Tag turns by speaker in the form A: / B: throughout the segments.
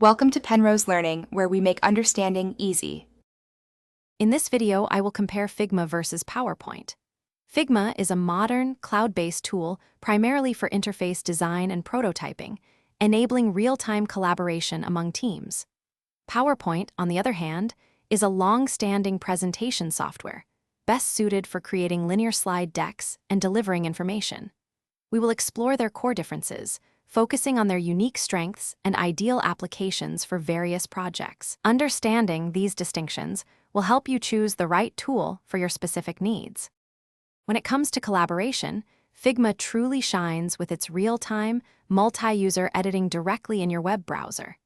A: Welcome to Penrose Learning, where we make understanding easy.
B: In this video, I will compare Figma versus PowerPoint. Figma is a modern, cloud-based tool primarily for interface design and prototyping, enabling real-time collaboration among teams. PowerPoint, on the other hand, is a long-standing presentation software, best suited for creating linear slide decks and delivering information. We will explore their core differences, focusing on their unique strengths and ideal applications for various projects. Understanding these distinctions will help you choose the right tool for your specific needs. When it comes to collaboration, Figma truly shines with its real-time, multi-user editing directly in your web browser.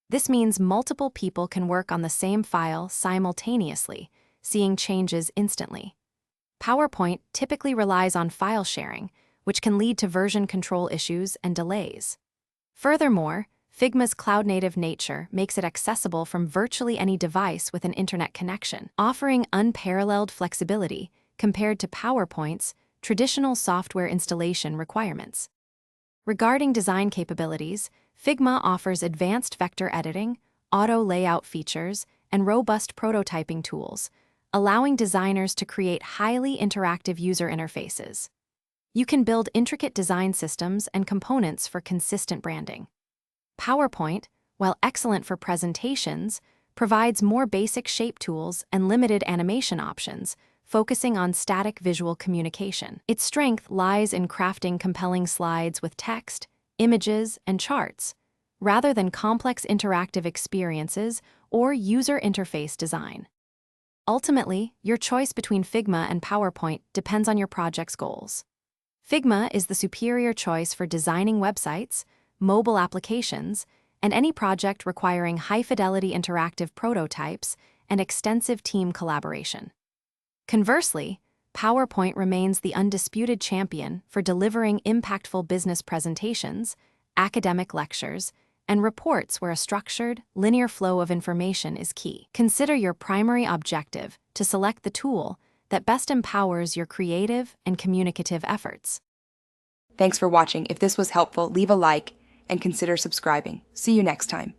B: This means multiple people can work on the same file simultaneously, seeing changes instantly. PowerPoint typically relies on file sharing, which can lead to version control issues and delays. Furthermore, Figma's cloud-native nature makes it accessible from virtually any device with an internet connection, offering unparalleled flexibility compared to PowerPoint's traditional software installation requirements. Regarding design capabilities, Figma offers advanced vector editing, auto layout features, and robust prototyping tools, allowing designers to create highly interactive user interfaces. You can build intricate design systems and components for consistent branding. PowerPoint, while excellent for presentations, provides more basic shape tools and limited animation options, focusing on static visual communication. Its strength lies in crafting compelling slides with text, images, and charts, rather than complex interactive experiences or user interface design. Ultimately, your choice between Figma and PowerPoint depends on your project's goals. Figma is the superior choice for designing websites, mobile applications, and any project requiring high-fidelity interactive prototypes and extensive team collaboration. Conversely, PowerPoint remains the undisputed champion for delivering impactful business presentations, academic lectures, and reports where a structured, linear flow of information is key. Consider your primary objective to select the tool that best empowers your creative and communicative efforts.
A: Thanks for watching. If this was helpful, leave a like and consider subscribing. See you next time.